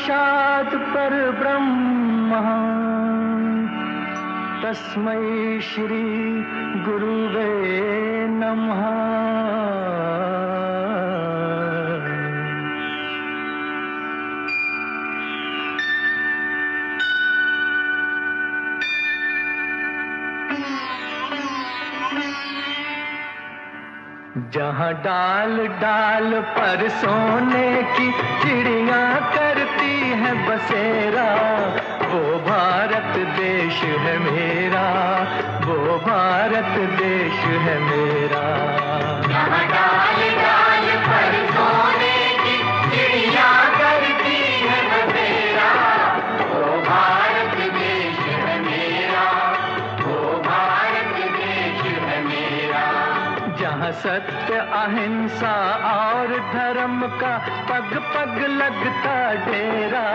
साक्षात् परब्रह्म तस्मै श्री गुरुवे नमः। जहाँ डाल डाल पर सोने की चिड़ियाँ करती है बसेरा, वो भारत देश है मेरा, वो भारत देश है मेरा। जहाँ डाल डाल पर सोने की चिड़ियाँ करती है बसेरा, वो भारत देश है मेरा, वो भारत देश है मेरा। जहाँ सत्य अहिंसा और धर्म का पग पग लगता डेरा,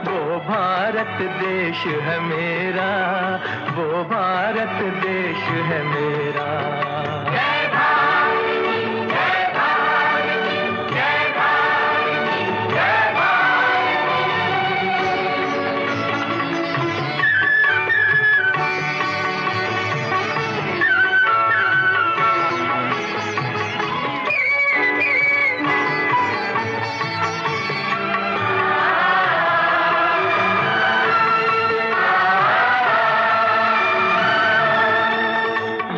वो भारत देश है मेरा, वो भारत देश है मेरा। जय भारती, जय भारती, जय भारती, जय भारती।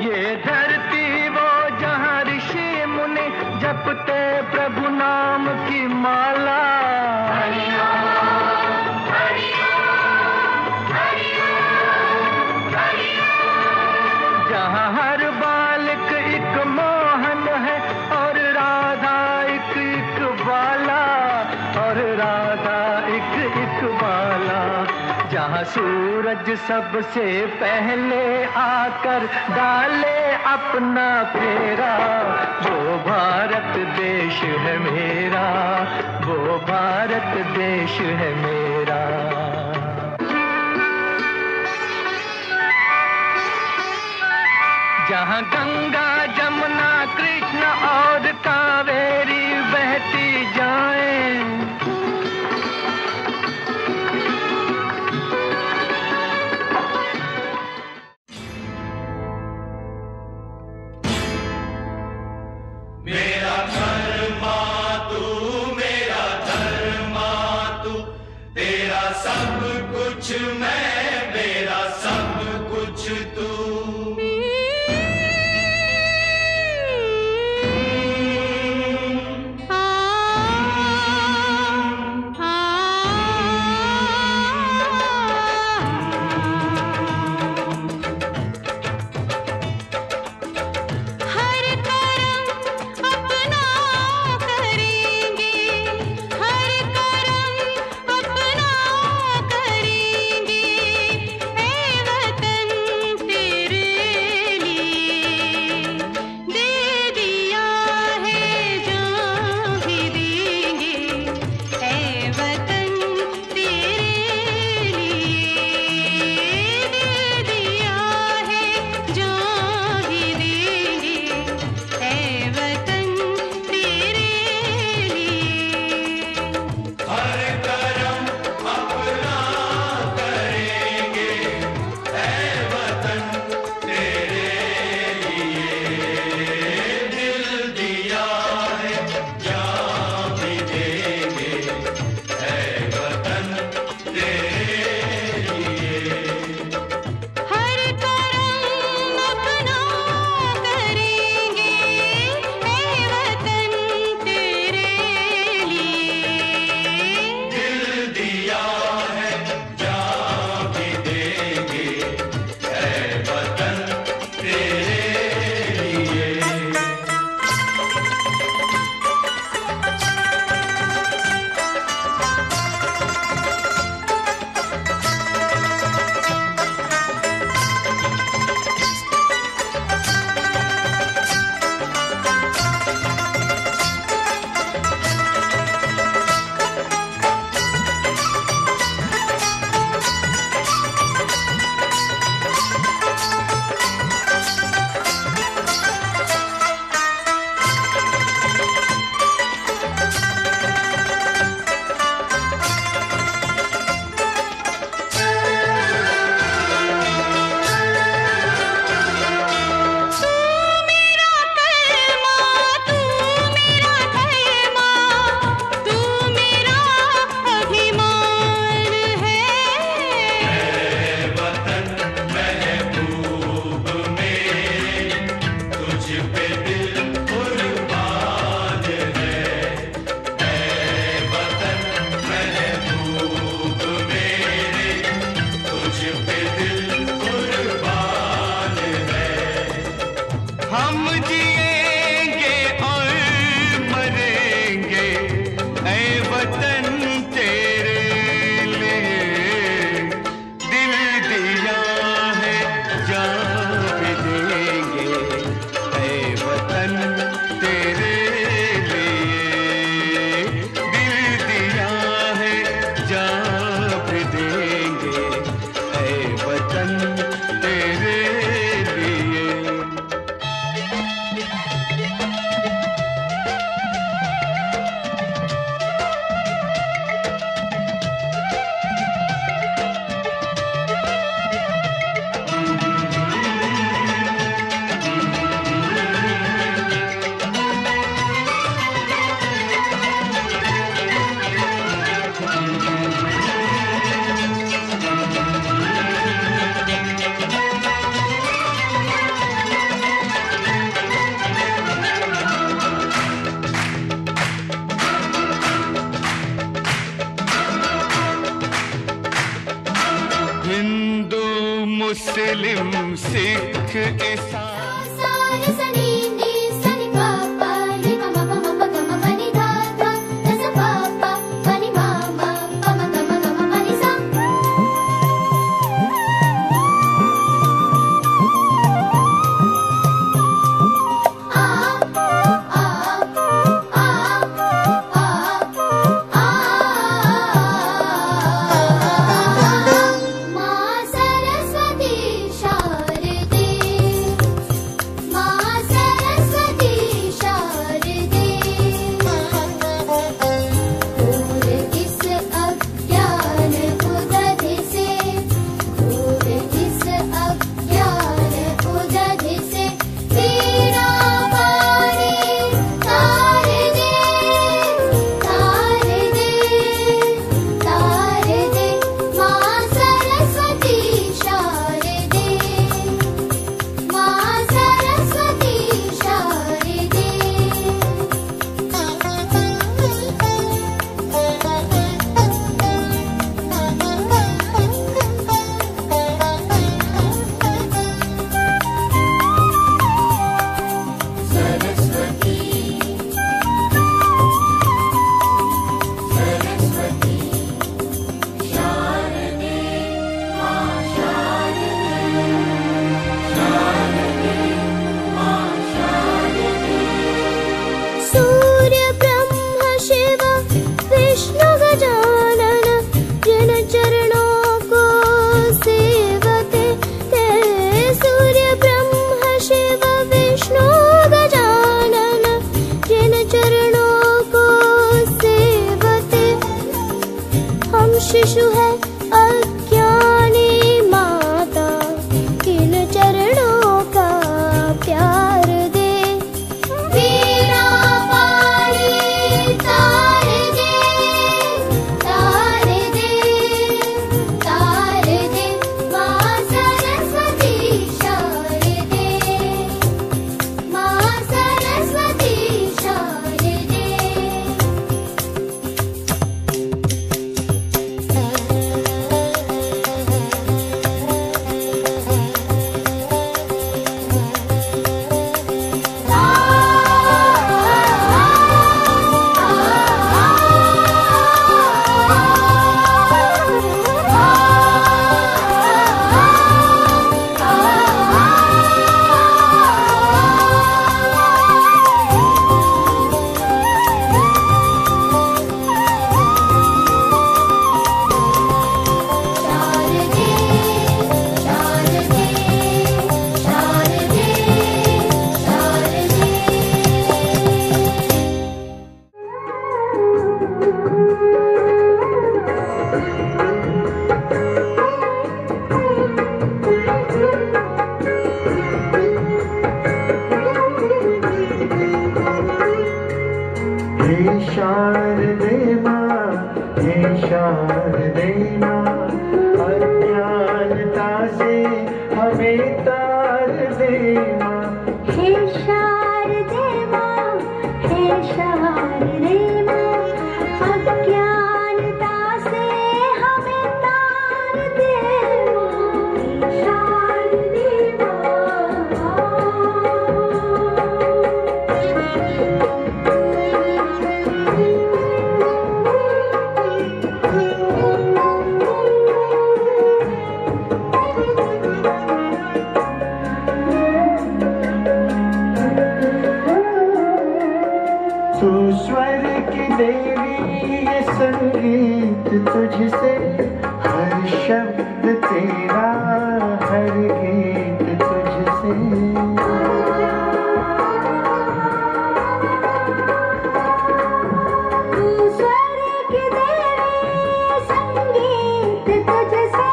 ये धरती वो जहाँ ऋषि मुनि जपते प्रभु नाम की माला, हरि ओम, हरि ओम, हरि ओम, हरि ओम। जहाँ हर बालक एक मोहन है और राधा एक एक बाला, और राधा एक एक बाला। जहाँ सूरज सबसे पहले आकर डाले अपना फेरा, वो भारत देश है मेरा, वो भारत देश है मेरा। जहाँ गंगा जमुना कृष्ण और कावेरी बहती जाएं, मेरा धर्मा तू, मेरा धर्मा तू, तेरा सब कुछ मैं, मेरा सब कुछ तू। हर करम अपना करेंगे, हर करम अपना करेंगे, मुस्लिम सिख ईसाई सारे सनी नी सनी पापा नी ममा ममा ममा मनी धा धा सा पापा मनी मामा ममा ममा ममा मनी सा आ आ आ मां सरस्वती शारदे मां सरस्वती शारदे दूर इस अज्ञान उदध से दूर इस अज्ञान उदध से वीणा वाणी तार दे तार दे तार दे मां सरस्वती शारदे मां सरस्वती शारदे सरस्वती सरस्वती शारदे मां शारदे शारदे मां शारदे सूर्य ब्रह्म शिव विष्णु गजानन जिन चरणों को सेवते ते सूर्य ब्रह्म शिव विष्णु गजानन जिन चरणों को सेवते हम शिशु है अज्ञानी माता किन चरणों का प्यार दे वीणा वाणी तार दे तार दे तार दे मां सरस्वती शारदे मां सरस्वती शारदे शारदे शारदे शारदे शारदे हे शारदे माँ हे शारदे माँ अज्ञानता से हमें तार दे माँ हे शारदे मां हे शारदे मां अज्ञानता से हमें तार दे मां शारदे तू स्वर की देवी ये संगीत तुझसे हर शब्द तेरा हर गीत तुझसे तू स्वर की देवी संगीत तुझसे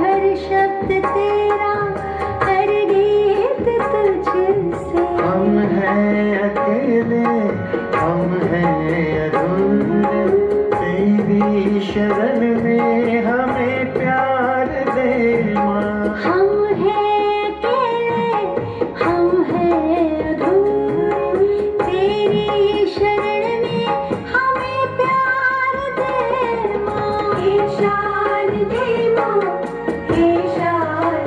हर शब्द तेरा हर गीत तुझसे हम हैं अकेले हम हैं अधूरे तेरी शरण में हमें प्यार दे माँ हम हैं अकेले हम हैं अधूरे तेरी शरण में हमें प्यार दे मां हे शारदे मां हे शारदे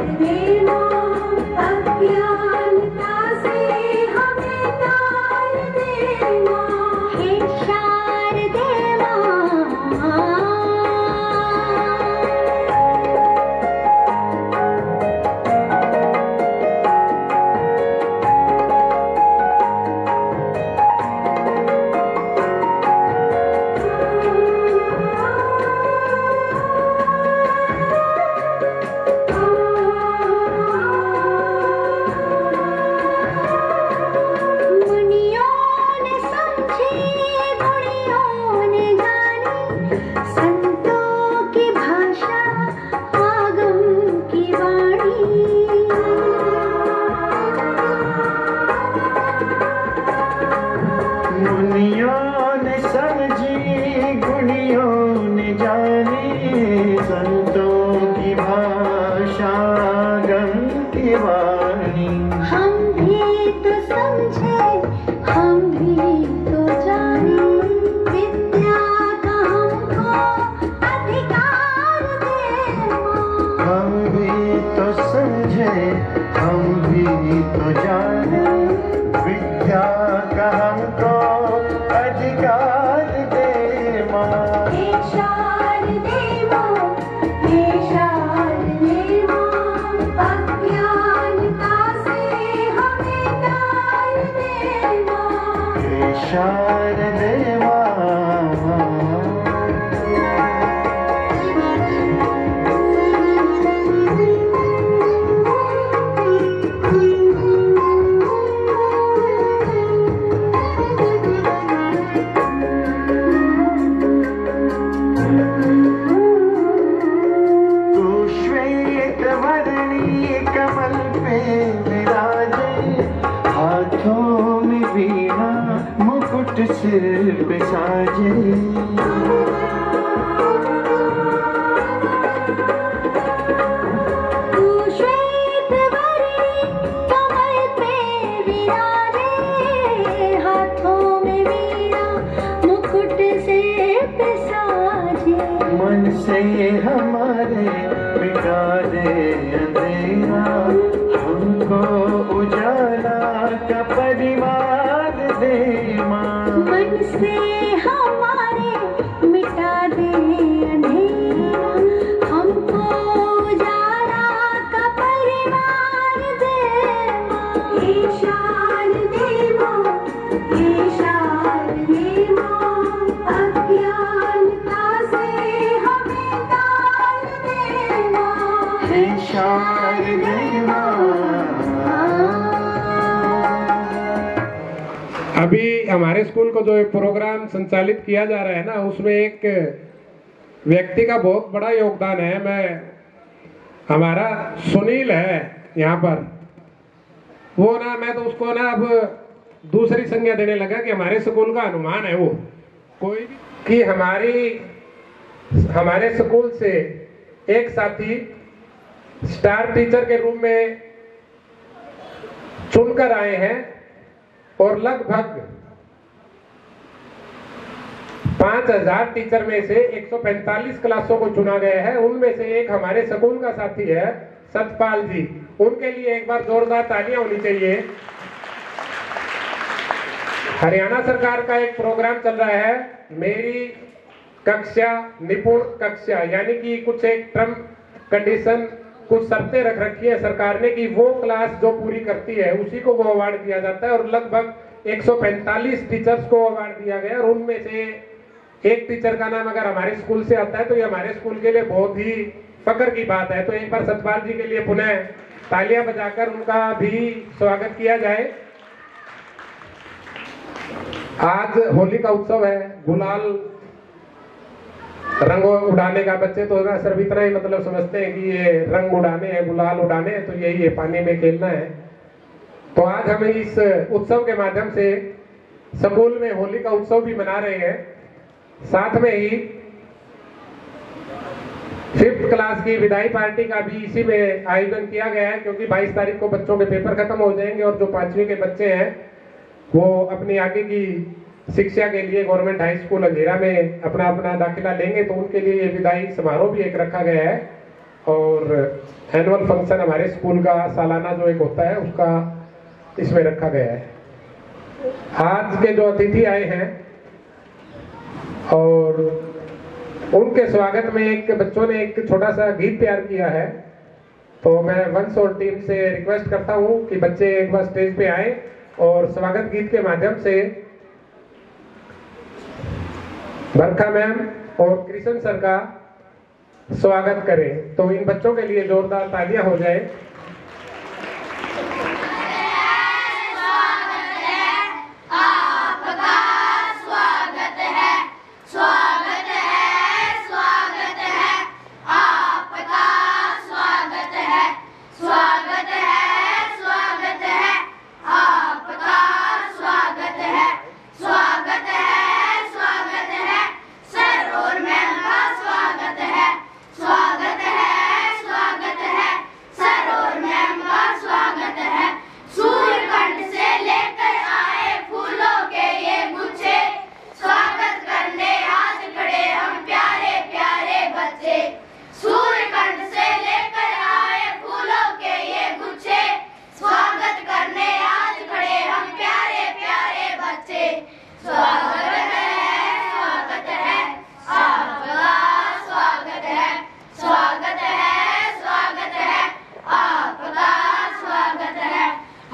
शारदे मां। सिर पे साजे तू श्वेत वर्णी कमल पे विराजे, हाथों में वीणा मुकुट से साजे। मन से हमारे मिटा दे अंधेरा, हमको उजाला का परिवार दे मां। मन से हमारे मिटा दे अंधेरा, हमको उजाला का परिवार दे मां। हे शारदे मां, हे शारदे मां, अज्ञानता से हमें तार दे मां। हे शारदे मां। अभी हमारे स्कूल को जो प्रोग्राम संचालित किया जा रहा है ना, उसमें एक व्यक्ति का बहुत बड़ा योगदान है। हमारा सुनील है यहाँ पर, वो ना मैं तो उसको ना अब दूसरी संज्ञा देने लगा कि हमारे स्कूल का हनुमान है वो। कोई भी कि हमारे स्कूल से एक साथी स्टार टीचर के रूप में चुनकर आए हैं और लगभग 5000 टीचर में से 145 क्लासों को चुना गया है। उनमें से एक हमारे स्कूल का साथी है सतपाल जी। उनके लिए एक बार जोरदार तालियां होनी चाहिए। हरियाणा सरकार का एक प्रोग्राम चल रहा है, मेरी कक्षा निपुण कक्षा, यानी कि कुछ एक टर्म कंडीशन, कुछ शर्तें रख रखी है सरकार ने कि वो क्लास जो पूरी करती है उसी को वो अवार्ड दिया जाता है। और लगभग 145 टीचर्स को अवार्ड दिया गया और उनमें से एक टीचर का नाम अगर हमारे स्कूल से आता है तो ये हमारे स्कूल के लिए बहुत ही फख्र की बात है। तो एक बार सतपाल जी के लिए पुनः तालियां बजाकर उनका भी स्वागत किया जाए। आज होली का उत्सव है, गुलाल रंग उड़ाने का। बच्चे तो ना सिर्फ इतना ही मतलब समझते हैं कि ये रंग उड़ाने हैं, गुलाल उड़ाने हैं, तो यही है, पानी में खेलना है। तो आज हम इस उत्सव के माध्यम से स्कूल में होली का उत्सव भी मना रहे हैं। साथ में ही 5th क्लास की विदाई पार्टी का भी इसी में आयोजन किया गया है, क्योंकि 22 तारीख को बच्चों के पेपर खत्म हो जाएंगे और जो 5वीं के बच्चे हैं वो अपनी आगे की शिक्षा के लिए गवर्नमेंट हाई स्कूल अंधेरा में अपना दाखिला लेंगे, तो उनके लिए ये विदाई समारोह भी एक रखा गया है। और एनुअल फंक्शन हमारे स्कूल का सालाना जो एक होता है उसका इसमें रखा गया है। आज के जो अतिथि आए हैं और उनके स्वागत में एक बच्चों ने एक छोटा सा गीत तैयार किया है, तो मैं वंश और टीम से रिक्वेस्ट करता हूं कि बच्चे एक बार स्टेज पे आए और स्वागत गीत के माध्यम से बरखा मैम और कृष्ण सर का स्वागत करें। तो इन बच्चों के लिए जोरदार तालियां हो जाए।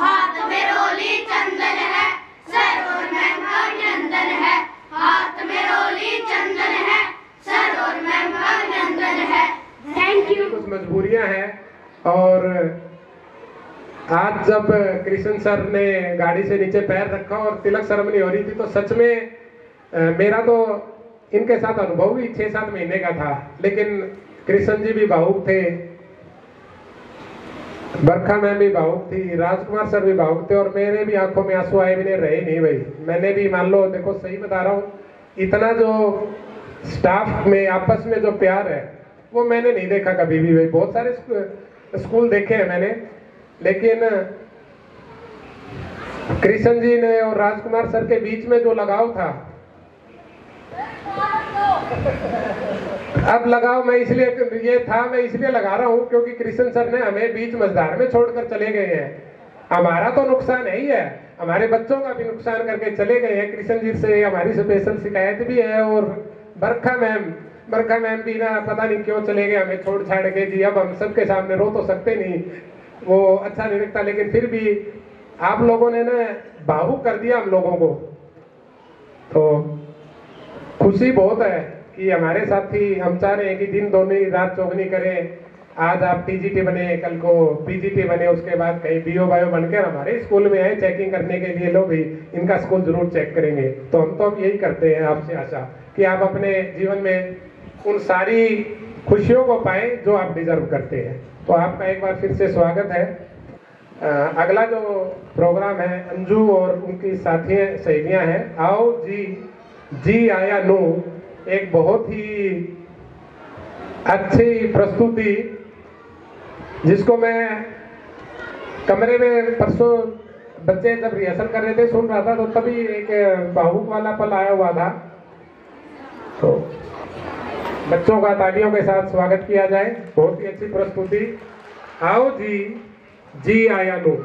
हाथ में रोली चंदन है, सर और महंगा आज जब कृष्ण सर ने गाड़ी से नीचे पैर रखा और तिलक सेरेमनी हो रही थी तो सच में मेरा तो इनके साथ अनुभव ही 6-7 महीने का था, लेकिन कृष्ण जी भी भावुक थे, बरखा मैम भी भावुक थी, राजकुमार सर भी भावुक थे और मेरे भी आंखों में आंसू आए भी रहे नहीं भाई। मैंने भी मान लो, देखो सही बता रहा हूँ, इतना जो स्टाफ में आपस में जो प्यार है वो मैंने नहीं देखा कभी भी भाई। बहुत सारे स्कूल देखे हैं मैंने, लेकिन कृष्ण जी ने और राजकुमार सर के बीच में जो लगाव था, अब लगाव मैं इसलिए लगा रहा हूं क्योंकि कृष्ण सर ने हमें बीच मझधार में छोड़कर चले गए हैं। हमारा तो नुकसान है ही है, हमारे बच्चों का भी नुकसान करके चले गए हैं। कृष्ण जी से हमारी स्पेशल शिकायत भी है। और बरखा मैम भी ना पता नहीं क्यों चले गए हमें छोड़ छाड़ के जी। अब हम सबके सामने रो तो सकते नहीं, वो अच्छा नहीं लगता, लेकिन फिर भी आप लोगों ने ना भावुक कर दिया हम लोगों को। तो खुशी बहुत है कि हमारे साथी, हम चाह रहे हैं कि दिन दोनी रात चौगनी करें। आज आप टीजीटी बने, कल को पीजीटी बने, उसके बाद कहीं बीओ बायो बनकर हमारे स्कूल में आए चेकिंग करने के लिए। लोग भी इनका स्कूल जरूर चेक करेंगे। तो हम तो अब यही करते हैं आपसे आशा कि आप अपने जीवन में उन सारी खुशियों को पाएं जो आप डिजर्व करते हैं। तो आपका एक बार फिर से स्वागत है। अगला जो प्रोग्राम है अंजू और उनकी सहेलियां हैं, आओ जी आया नो, एक बहुत ही अच्छी प्रस्तुति जिसको मैं कमरे में परसों बच्चे जब रिहर्सल कर रहे थे सुन रहा था, तो तभी एक भावुक वाला पल आया हुआ था। तो बच्चों का तालियों के साथ स्वागत किया जाए। बहुत ही अच्छी प्रस्तुति, आओ जी आया नो।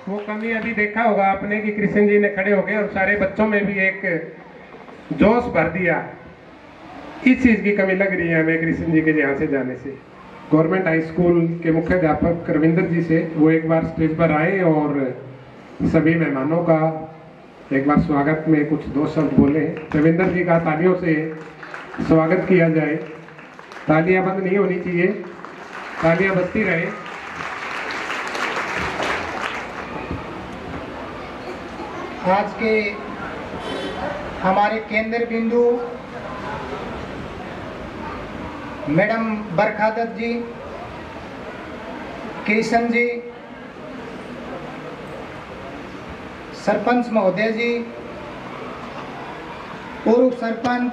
वो कमी अभी देखा होगा आपने कि कृष्ण जी ने खड़े हो गए और सारे बच्चों में भी एक जोश भर दिया। इस चीज की कमी लग रही है हमें कृष्ण जी के यहाँ से जाने से। गवर्नमेंट हाई स्कूल के मुख्य अध्यापक रविंदर जी से वो एक बार स्टेज पर आए और सभी मेहमानों का एक बार स्वागत में कुछ दो शब्द बोले। रविंदर जी का तालियों से स्वागत किया जाए। तालियां बंद नहीं होनी चाहिए, तालियां बजती रहे। आज के हमारे केंद्र बिंदु मैडम बरखा दत्त जी, कृष्ण जी, सरपंच महोदय जी, पूर्व सरपंच,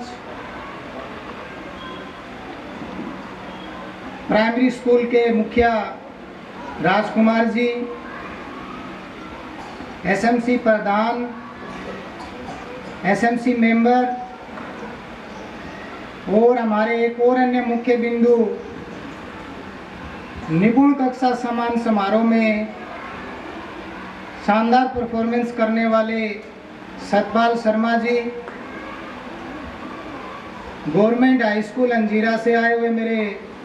प्राइमरी स्कूल के मुखिया राजकुमार जी, एसएमसी प्रधान, एसएमसी मेंबर और हमारे एक और अन्य मुख्य बिंदु निपुण कक्षा सम्मान समारोह में शानदार परफॉर्मेंस करने वाले Satpal Sharma ji, government high school Anjira से आए हुए मेरे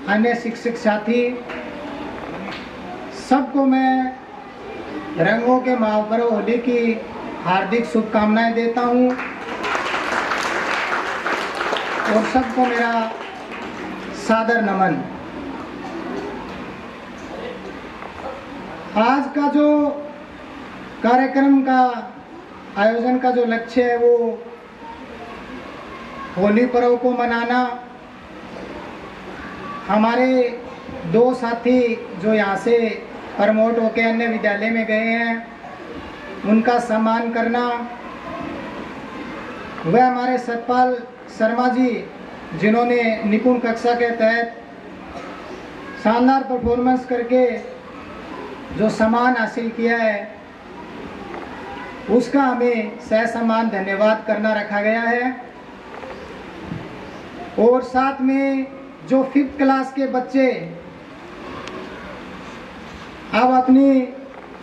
अन्य शिक्षक साथी, सबको मैं रंगों के महापर्व होली की हार्दिक शुभकामनाएं देता हूं और सबको मेरा सादर नमन। आज का जो कार्यक्रम का आयोजन का जो लक्ष्य है वो होली पर्व को मनाना। हमारे दो साथी जो यहाँ से प्रमोट होकर अन्य विद्यालय में गए हैं उनका सम्मान करना। वह हमारे सतपाल शर्मा जी जिन्होंने निपुण कक्षा के तहत शानदार परफॉर्मेंस करके जो सम्मान हासिल किया है उसका हमें सहसम्मान धन्यवाद करना रखा गया है। और साथ में जो 5th क्लास के बच्चे अब अपनी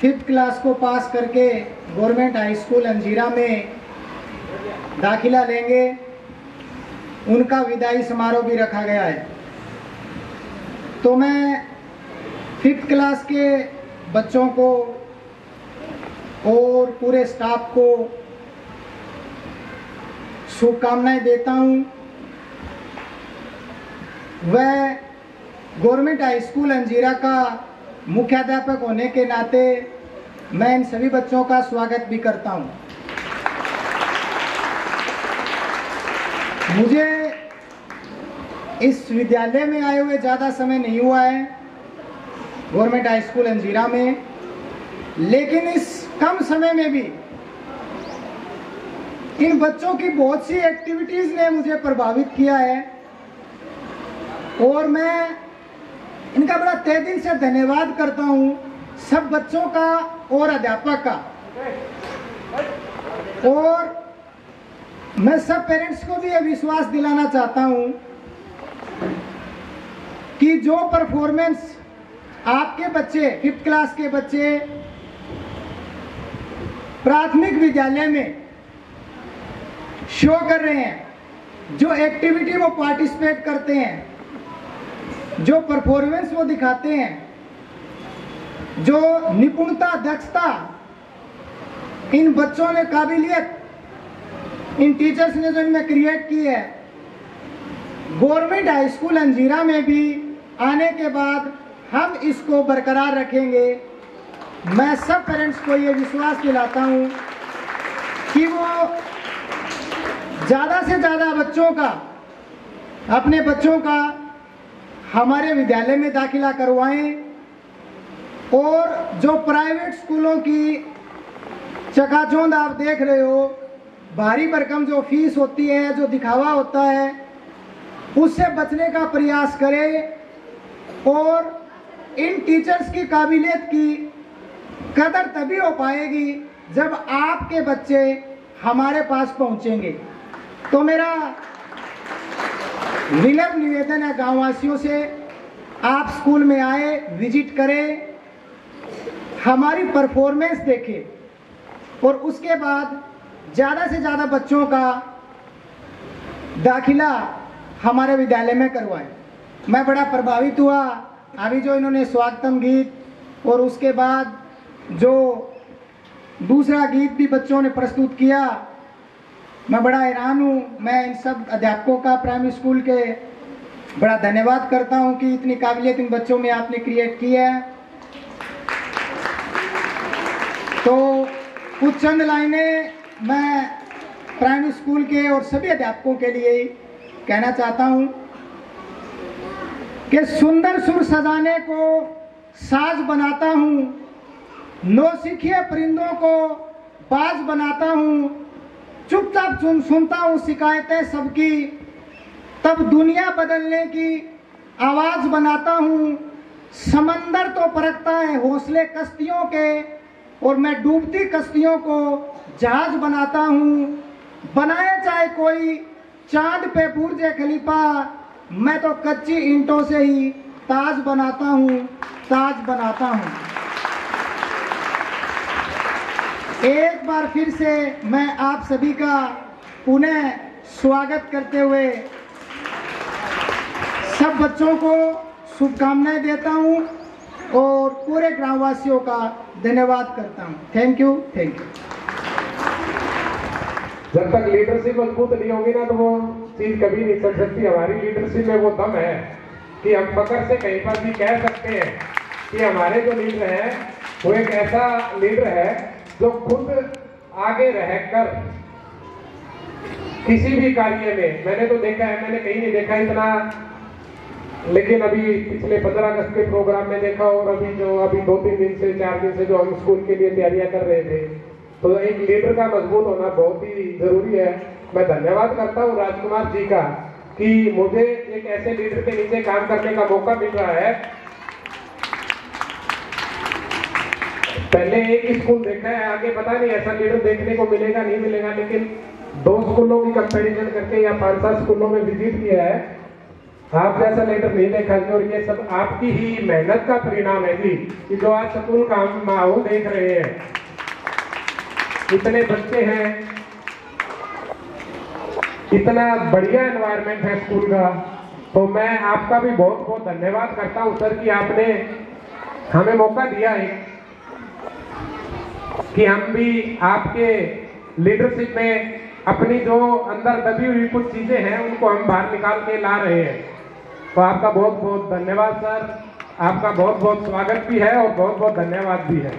5th क्लास को पास करके गवर्नमेंट हाई स्कूल अंजीरा में दाखिला लेंगे, उनका विदाई समारोह भी रखा गया है। तो मैं 5th क्लास के बच्चों को और पूरे स्टाफ को शुभकामनाएं देता हूं। वह गवर्नमेंट हाई स्कूल अंजीरा का मुख्याध्यापक होने के नाते मैं इन सभी बच्चों का स्वागत भी करता हूं। मुझे इस विद्यालय में आए हुए ज़्यादा समय नहीं हुआ है गवर्नमेंट हाई स्कूल अंजीरा में, लेकिन इस कम समय में भी इन बच्चों की बहुत सी एक्टिविटीज़ ने मुझे प्रभावित किया है और मैं इनका बड़ा तहे दिल से धन्यवाद करता हूं, सब बच्चों का और अध्यापक का। और मैं सब पेरेंट्स को भी यह विश्वास दिलाना चाहता हूं कि जो परफॉर्मेंस आपके बच्चे 5th क्लास के बच्चे प्राथमिक विद्यालय में शो कर रहे हैं, जो एक्टिविटी वो पार्टिसिपेट करते हैं, जो परफॉर्मेंस वो दिखाते हैं, जो निपुणता दक्षता इन बच्चों ने काबिलियत इन टीचर्स ने जो इनमें क्रिएट की है, गवर्नमेंट हाई स्कूल अंजीरा में भी आने के बाद हम इसको बरकरार रखेंगे। मैं सब पेरेंट्स को ये विश्वास दिलाता हूँ कि वो ज़्यादा से ज़्यादा बच्चों का, अपने बच्चों का हमारे विद्यालय में दाखिला करवाएं और जो प्राइवेट स्कूलों की चकाचौंध आप देख रहे हो, भारी भरकम जो फीस होती है, जो दिखावा होता है, उससे बचने का प्रयास करें और इन टीचर्स की काबिलियत की कदर तभी हो पाएगी जब आपके बच्चे हमारे पास पहुंचेंगे। तो मेरा विनम्र निवेदन है गांव वासियों से, आप स्कूल में आए, विजिट करें, हमारी परफॉर्मेंस देखें और उसके बाद ज़्यादा से ज़्यादा बच्चों का दाखिला हमारे विद्यालय में करवाएं। मैं बड़ा प्रभावित हुआ अभी जो इन्होंने स्वागतम गीत और उसके बाद जो दूसरा गीत भी बच्चों ने प्रस्तुत किया, मैं बड़ा हैरान हूँ। मैं इन सब अध्यापकों का प्राइमरी स्कूल के बड़ा धन्यवाद करता हूँ कि इतनी काबिलियत इन बच्चों में आपने क्रिएट की है। तो कुछ चंद लाइनें मैं प्राइमरी स्कूल के और सभी अध्यापकों के लिए कहना चाहता हूँ कि सुंदर सुर सजाने को साज बनाता हूँ, नौसिखिए परिंदों को बाज बनाता हूँ, चुपचाप सुनता हूँ शिकायतें सबकी, तब दुनिया बदलने की आवाज बनाता हूँ। समंदर तो परखता है हौसले कश्तियों के और मैं डूबती कश्तियों को जहाज बनाता हूँ। बनाए चाहे कोई चांद पे बुर्ज खलीफा, मैं तो कच्ची ईंटों से ही ताज बनाता हूँ, ताज बनाता हूँ। एक बार फिर से मैं आप सभी का पुनः स्वागत करते हुए सब बच्चों को शुभकामनाएं देता हूं और पूरे ग्रामवासियों का धन्यवाद करता हूं। Thank you, thank you. जब तक लीडरशिप मजबूत नहीं होगी ना तो वो चीज कभी नहीं चल सकती। हमारी लीडरशिप में वो दम है कि हम फकर से कहीं पर भी कह सकते हैं कि हमारे जो लीडर है वो एक ऐसा लीडर है जो खुद आगे रहकर किसी भी कार्य में, मैंने तो देखा है, मैंने कहीं नहीं देखा इतना, लेकिन अभी पिछले 15 अगस्त के प्रोग्राम में देखा और अभी 2-3 दिन से 4 दिन से जो हम स्कूल के लिए तैयारियां कर रहे थे, तो एक लीडर का मजबूत होना बहुत ही जरूरी है। मैं धन्यवाद करता हूँ राजकुमार जी का कि मुझे एक ऐसे लीडर के नीचे काम करने का मौका मिल रहा है। पहले एक स्कूल देखा है, आगे पता नहीं ऐसा लीडर देखने को मिलेगा नहीं मिलेगा, लेकिन 2 स्कूलों की कंपैरिजन करके या 5-7 स्कूलों में विजिट किया है, आप जैसा लीडर नहीं देखा जी। और ये सब आपकी ही मेहनत का परिणाम है जी, कि जो आज स्कूल का माहौल देख रहे हैं, इतने बच्चे हैं, इतना बढ़िया एनवायरनमेंट है स्कूल का। तो मैं आपका भी बहुत बहुत धन्यवाद करता हूं सर कि आपने हमें मौका दिया है कि हम भी आपके लीडरशिप में अपनी जो अंदर दबी हुई कुछ चीजें हैं उनको हम बाहर निकाल के ला रहे हैं। तो आपका बहुत बहुत धन्यवाद सर, आपका बहुत बहुत स्वागत भी है और बहुत बहुत धन्यवाद भी है।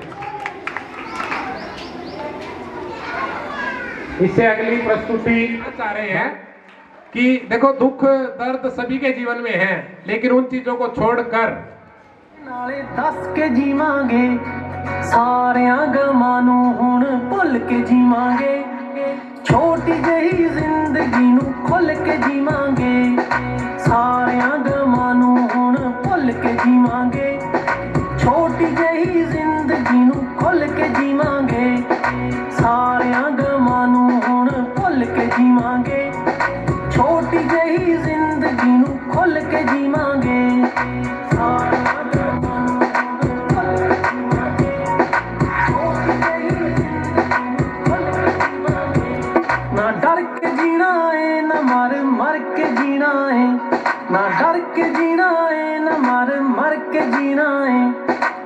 इससे अगली प्रस्तुति चाह रहे हैं कि देखो दुख दर्द सभी के जीवन में है, लेकिन उन चीजों को छोड़कर नाले दस के जीवांगे, सारियां गमां नूं हुण भुल के जीवांगे, छोटी जही जिंदगी नूं खुल के जीवांगे, सारियां गमां नूं हुण भुल के जीवांगे, छोटी जही जिंदगी नूं खुल के जीवांगे, सारियां गमां नूं हुण भुल के जीवांगे, छोटी जही जिंदगी नूं खुल के जीवांगे, सारियां ना डर के जीना है ना मर के जीना है, ना डर के जीना है ना मर के जीना है,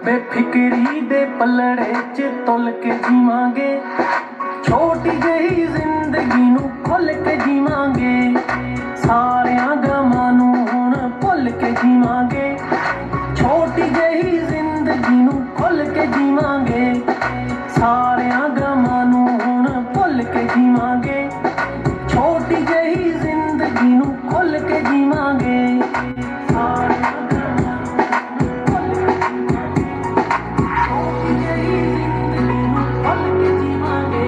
बेफिक्री दे पलड़े च तुल के जीवांगे, छोटी जही जिंदगी नूं खुल के जीवांगे, सारियां गमां नूं हुण भुल के जीवांगे, छोटी जही जिंदगी नूं खुल के जीवांगे, सारियां गमां नूं हुण भुल के जीवांगे, छोटी जही जिंदगी नूं खुल के जीवांगे, सारियां गमां नूं भुल के जीवांगे, छोटी जही जिंदगी नूं खुल के जीवांगे,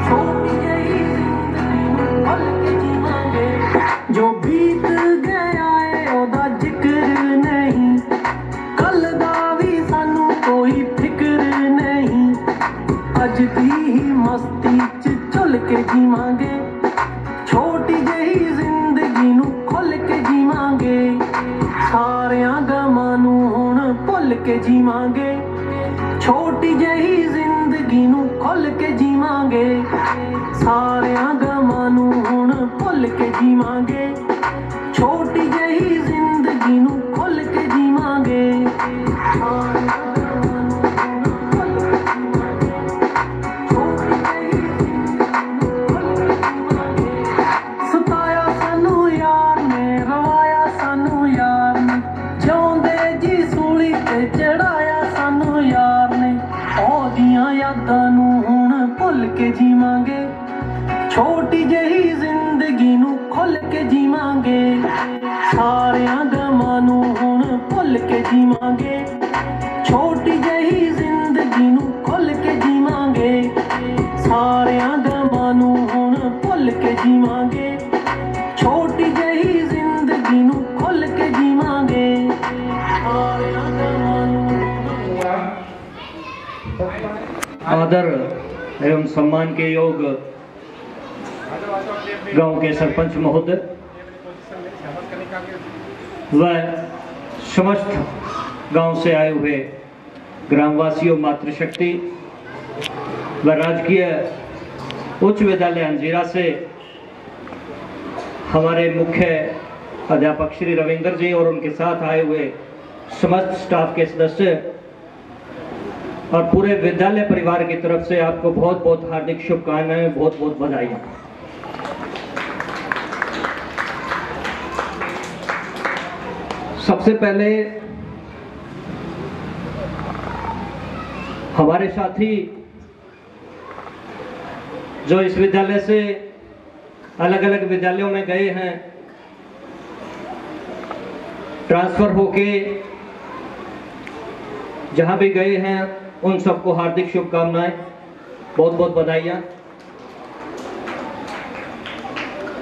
छोटी जही जिंदगी नूं खुल के जीवांगे, जो भी जीवांगे छोटी जही जिंदगी नू खुल के जीवांगे सारियां गमां नू हुण भुल के जीवांगे छोटी जही जिंदगी नू खुल के जीवांगे सारियां गमां नू हुण भुल के जीवांगे छोटी जही जिंदगी नू खुल के जीवांगे सारियां गमां नू हुण भुल के जीवांगे छोटी जही जिंदगी नू खुल के जीवांगे सताया सानू यार ने रवाया सानू यार ने जिउंदे जी सूली ते चढ़ाया सानू यार ने ओदियां यादां नू हुण भुल के जीवांगे छोटी जही जिंदगी नू खुल के जीवांगे सारियां गमां नू हुण भुल के जीवांगे छोटी जही जिंदगी नू खुल के जीवांगे सारियां गमां नू हुण भुल के जीवांगे छोटी जही जिंदगी नू खुल के जीवांगे सारियां गमां नू आदर एवं सम्मान के योग गांव के सरपंच महोदय व समस्त गांव से आए हुए ग्रामवासियों, मातृशक्ति व राजकीय उच्च विद्यालय अंजीरा से हमारे मुख्य अध्यापक श्री रविंदर जी और उनके साथ आए हुए समस्त स्टाफ के सदस्य और पूरे विद्यालय परिवार की तरफ से आपको बहुत बहुत हार्दिक शुभकामनाएं, बहुत बहुत बधाई। सबसे पहले हमारे साथी जो इस विद्यालय से अलग अलग विद्यालयों में गए हैं, ट्रांसफर होके जहां भी गए हैं, उन सबको हार्दिक शुभकामनाएं, बहुत बहुत बधाइयां।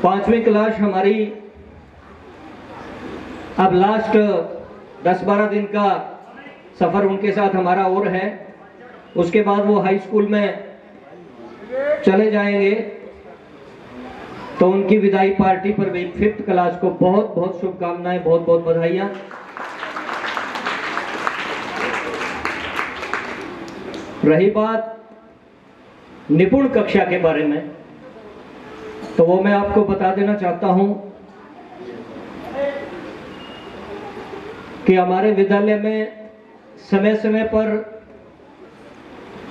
5वीं क्लास हमारी अब लास्ट 10-12 दिन का सफर उनके साथ हमारा और है, उसके बाद वो हाई स्कूल में चले जाएंगे, तो उनकी विदाई पार्टी पर भी 5th क्लास को बहुत बहुत शुभकामनाएं, बहुत बहुत बधाइयां। रही बात निपुण कक्षा के बारे में, तो वो मैं आपको बता देना चाहता हूं कि हमारे विद्यालय में समय समय पर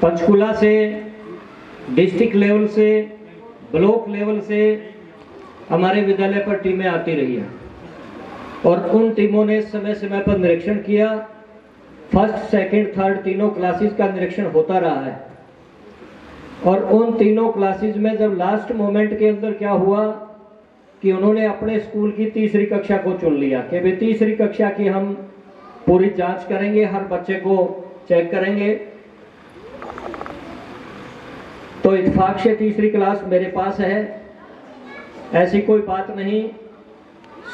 पंचकुला से, डिस्ट्रिक्ट लेवल से, ब्लॉक लेवल से हमारे विद्यालय पर टीमें आती रही हैं और उन टीमों ने समय समय पर निरीक्षण किया। 1st, 2nd, 3rd तीनों क्लासेस का निरीक्षण होता रहा है और उन तीनों क्लासेस में जब लास्ट मोमेंट के अंदर क्या हुआ कि उन्होंने अपने स्कूल की 3री कक्षा को चुन लिया कि भाई 3री कक्षा की हम पूरी जांच करेंगे, हर बच्चे को चेक करेंगे। तो इत्तेफाक से 3री क्लास मेरे पास है, ऐसी कोई बात नहीं।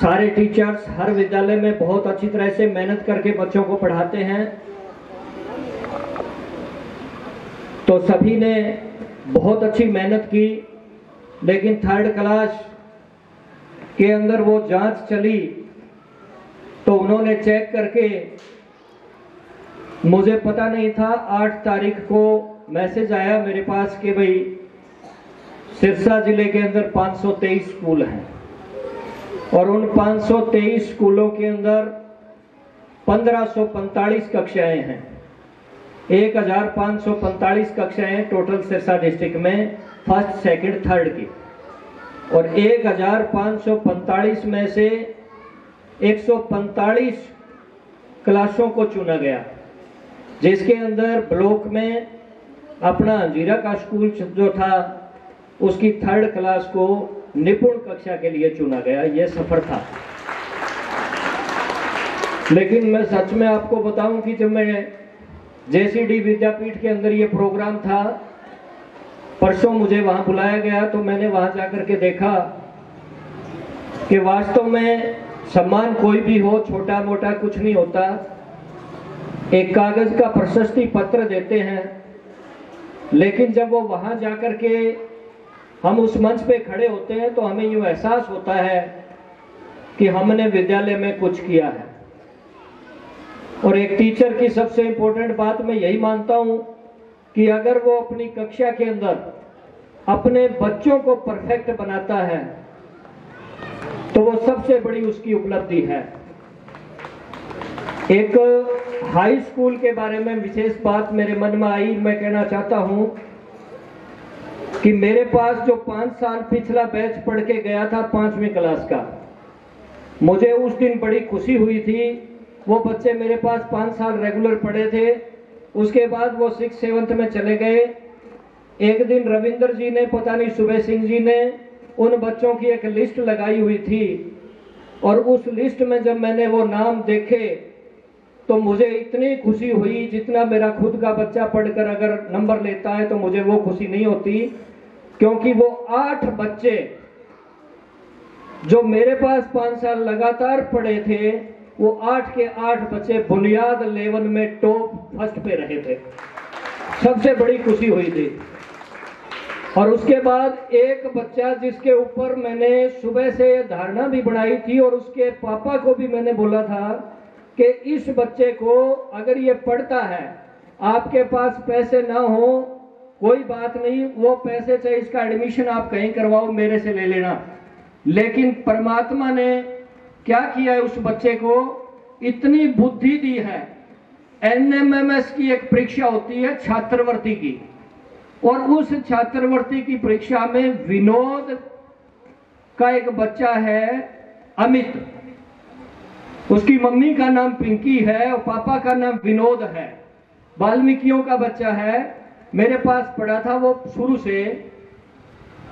सारे टीचर्स हर विद्यालय में बहुत अच्छी तरह से मेहनत करके बच्चों को पढ़ाते हैं, तो सभी ने बहुत अच्छी मेहनत की, लेकिन 3rd क्लास के अंदर वो जांच चली तो उन्होंने चेक करके, मुझे पता नहीं था, 8 तारीख को मैसेज आया मेरे पास कि भाई सिरसा जिले के अंदर 523 स्कूल हैं और उन 523 स्कूलों के अंदर 1545 कक्षाएं हैं। 1545 कक्षाएं टोटल सिरसा डिस्ट्रिक्ट में 1st, 2nd, 3rd की, और 1545 में से 145 क्लासों को चुना गया, जिसके अंदर ब्लॉक में अपना अंजीरा का स्कूल जो था उसकी 3rd क्लास को निपुण कक्षा के लिए चुना गया। यह सफर था। लेकिन मैं सच में आपको बताऊं कि जब मैं जेसीडी विद्यापीठ के अंदर ये प्रोग्राम था, परसों मुझे वहां बुलाया गया, तो मैंने वहां जाकर के देखा कि वास्तव में सम्मान कोई भी हो, छोटा मोटा कुछ नहीं होता। एक कागज का प्रशस्ति पत्र देते हैं, लेकिन जब वो वहां जाकर के हम उस मंच पे खड़े होते हैं तो हमें यूं एहसास होता है कि हमने विद्यालय में कुछ किया है। और एक टीचर की सबसे इंपॉर्टेंट बात मैं यही मानता हूं कि अगर वो अपनी कक्षा के अंदर अपने बच्चों को परफेक्ट बनाता है तो वो सबसे बड़ी उसकी उपलब्धि है। एक हाई स्कूल के बारे में विशेष बात मेरे मन में आई, मैं कहना चाहता हूं कि मेरे पास जो 5 साल पिछला बैच पढ़ के गया था 5वीं क्लास का, मुझे उस दिन बड़ी खुशी हुई थी। वो बच्चे मेरे पास 5 साल रेगुलर पढ़े थे, उसके बाद वो 6th 7th में चले गए। एक दिन रविंद्र जी ने, पता नहीं सुबह सिंह जी ने, उन बच्चों की एक लिस्ट लगाई हुई थी और उस लिस्ट में जब मैंने वो नाम देखे तो मुझे इतनी खुशी हुई जितना मेरा खुद का बच्चा पढ़कर अगर नंबर लेता है तो मुझे वो खुशी नहीं होती, क्योंकि वो 8 बच्चे जो मेरे पास 5 साल लगातार पढ़े थे, वो 8 के 8 बच्चे बुनियाद लेवल में टॉप फर्स्ट पे रहे थे। सबसे बड़ी खुशी हुई थी। और उसके बाद एक बच्चा जिसके ऊपर मैंने सुबह से धारणा भी बनाई थी और उसके पापा को भी मैंने बोला था कि इस बच्चे को अगर ये पढ़ता है, आपके पास पैसे ना हो कोई बात नहीं, वो पैसे चाहे इसका एडमिशन आप कहीं करवाओ, मेरे से ले लेना। लेकिन परमात्मा ने क्या किया है, उस बच्चे को इतनी बुद्धि दी है। NMMS की एक परीक्षा होती है छात्रवृत्ति की, और उस छात्रवृत्ति की परीक्षा में विनोद का एक बच्चा है अमित, उसकी मम्मी का नाम पिंकी है और पापा का नाम विनोद है, वाल्मीकियों का बच्चा है, मेरे पास पढ़ा था वो शुरू से।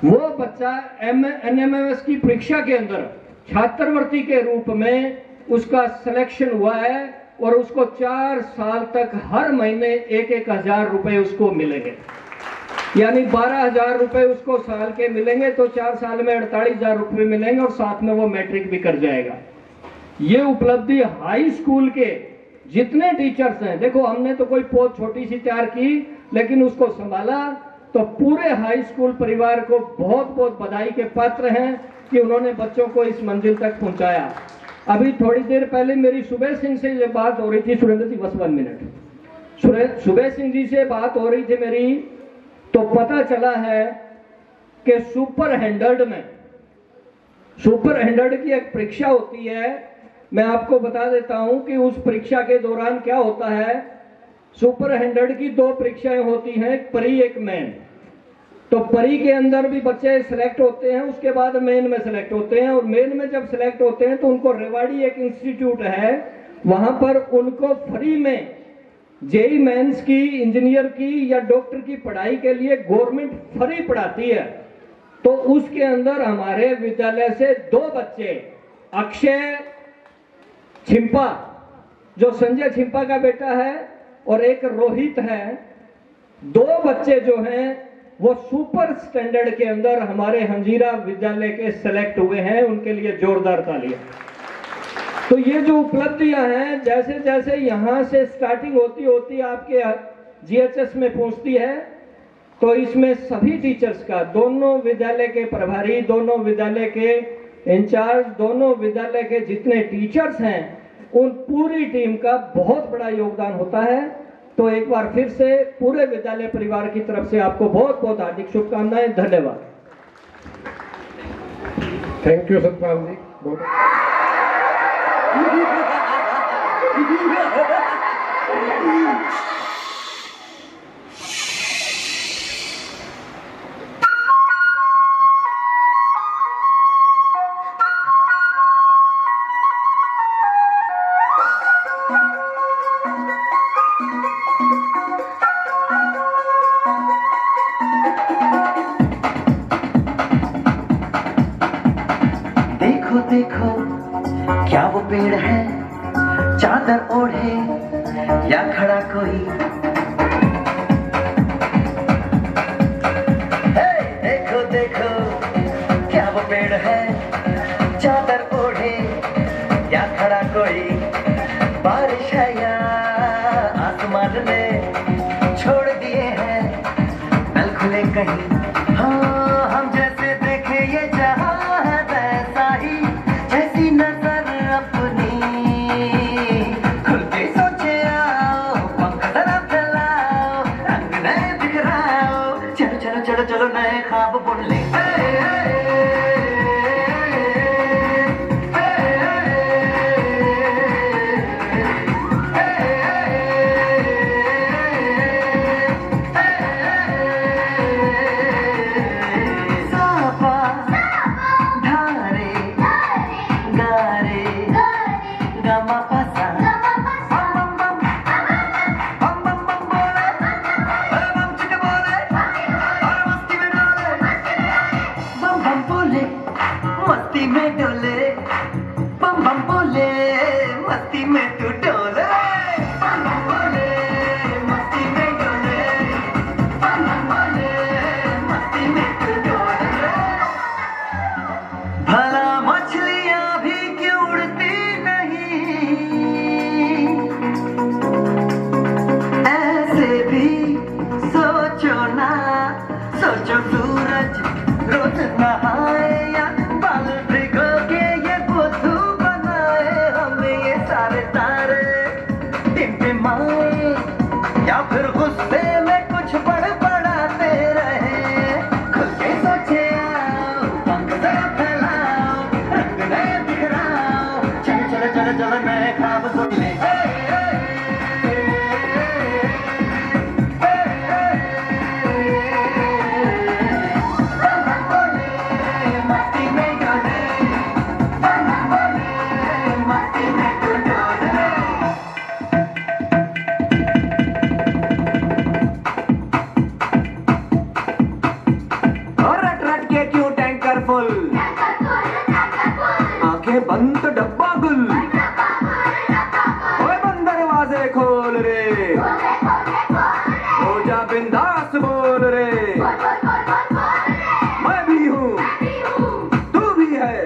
वो बच्चा NMMS की परीक्षा के अंदर छात्रवृत्ति के रूप में उसका सिलेक्शन हुआ है और उसको 4 साल तक हर महीने 1-1 हजार रुपए उसको मिलेंगे, यानी 12,000 रुपए उसको साल के मिलेंगे, तो 4 साल में 48,000 रुपए मिलेंगे और साथ में वो मैट्रिक भी कर जाएगा। ये उपलब्धि हाई स्कूल के जितने टीचर्स हैं, देखो हमने तो कोई पोस्ट छोटी सी तैयार की लेकिन उसको संभाला, तो पूरे हाई स्कूल परिवार को बहुत बहुत बधाई के पात्र हैं कि उन्होंने बच्चों को इस मंजिल तक पहुंचाया। अभी थोड़ी देर पहले मेरी सुबह सिंह से ये बात हो रही थी, सुरेंद्र जी बस 1 मिनट, सुबह सिंह जी से बात हो रही थी मेरी, तो पता चला है कि सुपर 100 की एक परीक्षा होती है। मैं आपको बता देता हूं कि उस परीक्षा के दौरान क्या होता है। सुपर 100 की 2 परीक्षाएं होती हैं, एक परी एक मेन। तो परी के अंदर भी बच्चे सिलेक्ट होते हैं, उसके बाद मेन में सिलेक्ट होते हैं, और मेन में जब सिलेक्ट होते हैं तो उनको रेवाड़ी एक इंस्टीट्यूट है, वहां पर उनको फ्री में जेई मेंस की, इंजीनियर की या डॉक्टर की पढ़ाई के लिए गवर्नमेंट फ्री पढ़ाती है। तो उसके अंदर हमारे विद्यालय से 2 बच्चे, अक्षय छिंपा जो संजय छिंपा का बेटा है और एक रोहित है, 2 बच्चे जो हैं वो सुपर स्टैंडर्ड के अंदर हमारे हंजीरा विद्यालय के सिलेक्ट हुए हैं। उनके लिए जोरदार तालियां। तो ये जो उपलब्धियां हैं, जैसे जैसे यहां से स्टार्टिंग होती होती आपके GHS में पहुंचती है, तो इसमें सभी टीचर्स का, दोनों विद्यालय के प्रभारी, दोनों विद्यालय के इंचार्ज, दोनों विद्यालय के जितने टीचर्स हैं, उन पूरी टीम का बहुत बड़ा योगदान होता है। तो एक बार फिर से पूरे विद्यालय परिवार की तरफ से आपको बहुत बहुत हार्दिक शुभकामनाएं। धन्यवाद। थैंक यू सतपाल जी। देखो देखो क्या वो पेड़ है, चादर ओढ़े या खड़ा कोई। देखो देखो क्या वो पेड़ है, चादर ओढ़े या खड़ा कोई। बारिश है या आसमान ने छोड़ दिए हैं नल खुले कहीं। हाँ हम जैसे बोले मस्ती में डोले, बम बम बोले मस्ती में तू डोले, बम बम बोले मस्ती में डोले, बम बम बोले मस्ती में तू डोले। भला मछलियां भी क्यों उड़ती नहीं, ऐसे भी सोचो ना, सोचो सूरज रोज नहाए या बाल भिगो के ये बुद्धू बनाए, हमें ये सारे तारे टिमटिमाए या फिर गुस्से में कुछ बड़बड़ाते रहे। खुल के सोचे आओ, पंख जरा फैलाओ, रंग नए बिखराओ, चलो चलो चलो चलो नए ख्वाब सुन ले। आंखें बंद तो डब्बा गुल, ओए बंद दरवाजे खोल रे, हो जा बिंदास बोल रे, मैं भी हूँ तू भी है,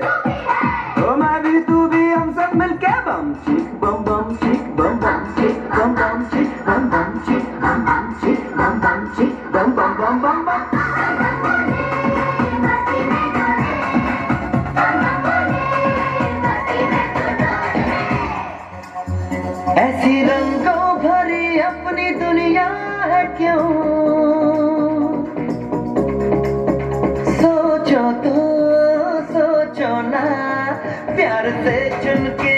तो मैं भी तू भी, हम सब मिलके बम चिक बम बम चिक बम बम चिक बम बम चिक बम बम चिक बम बम चिक बम बम चिक बम बम बम बम बम। ऐसी रंगों भरी अपनी दुनिया है क्यों, सोचो तो सोचो ना, प्यार से चुन के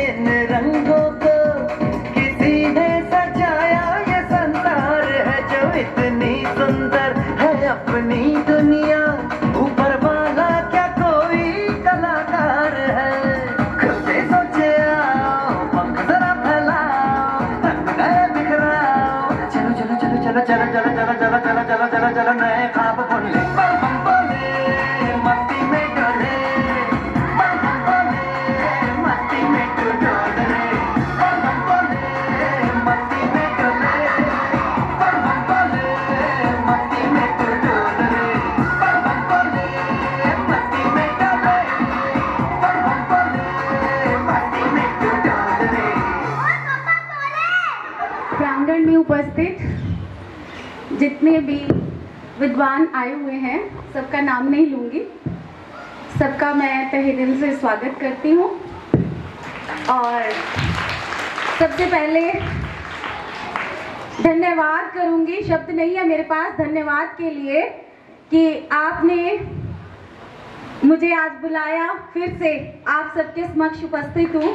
इन रंगों को किसी ने सजाया, ये संसार है जो इतनी सुंदर है अपनी दुनिया, ऊपर वाला क्या कोई कलाकार है। खुद से सोचे आओ, पंख जरा फैलाओ, रंग नए बिखराओ, चलो चलो चलो चलो चलो चलो चलो चलो चलो चलो चलो चलो नए ख्वाब बुन ले, बम बम बोले मस्ती में डोले, बम बम बोले मस्ती में तू डोले, बम बम बोले मस्ती में डोले, बम बम बोले मस्ती में तू डोले, बम बम बोले मस्ती में डोले, बम बम बोले मस्ती में तू डोले। प्रांगण में उपस्थित जितने भी विद्वान आए हुए हैं, सबका नाम नहीं लूंगी, सबका मैं तहे दिल से स्वागत करती हूँ। और सबसे पहले धन्यवाद करूंगी, शब्द नहीं है मेरे पास धन्यवाद के लिए कि आपने मुझे आज बुलाया, फिर से आप सबके समक्ष उपस्थित हूँ।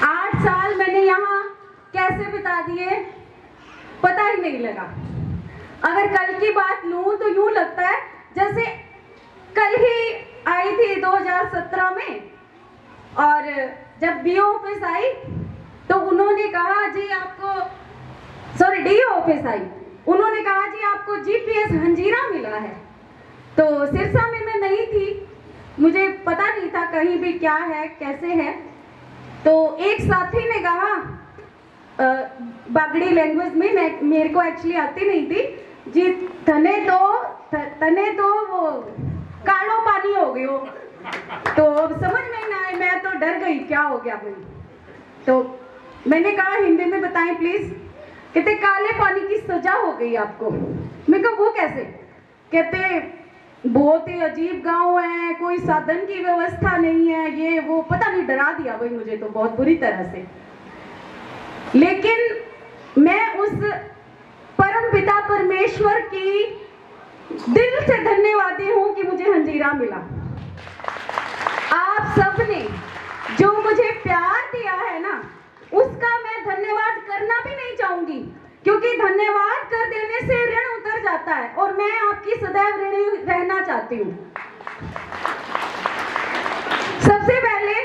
8 साल मैंने यहाँ कैसे बिता दिए पता ही नहीं लगा। अगर कल की बात लूं तो यूं लगता है जैसे कल ही आई थी 2017 में, और जब बीओ ऑफिस आई तो उन्होंने कहा जी आपको, सॉरी डीओ ऑफिस आई, उन्होंने कहा जी आपको जीपीएस हंजीरा मिला है। तो सिरसा में मैं नहीं थी, मुझे पता नहीं था कहीं भी क्या है कैसे है। तो एक साथी ने कहा बागड़ी लैंग्वेज में, मेरे को एक्चुअली आती नहीं थी जी, तने तो वो कालो पानी हो गयो। तो समझ में ना आए, मैं तो डर गई क्या हो गया भाई। तो मैंने कहा हिंदी में बताएं प्लीज। कहते काले पानी की सजा हो गई आपको। मैं कहा वो कैसे? कहते बहुत ही अजीब गांव है, कोई साधन की व्यवस्था नहीं है, ये वो पता नहीं, डरा दिया भाई मुझे तो बहुत बुरी तरह से। लेकिन मैं उस परम पिता परमेश्वर की दिल से धन्यवादी हूं कि मुझे हंजीरा मिला। आप सबने जो मुझे प्यार दिया है ना, उसका मैं धन्यवाद करना भी नहीं चाहूंगी, क्योंकि धन्यवाद कर देने से ऋण उतर जाता है और मैं आपकी सदैव ऋणी रहना चाहती हूँ। सबसे पहले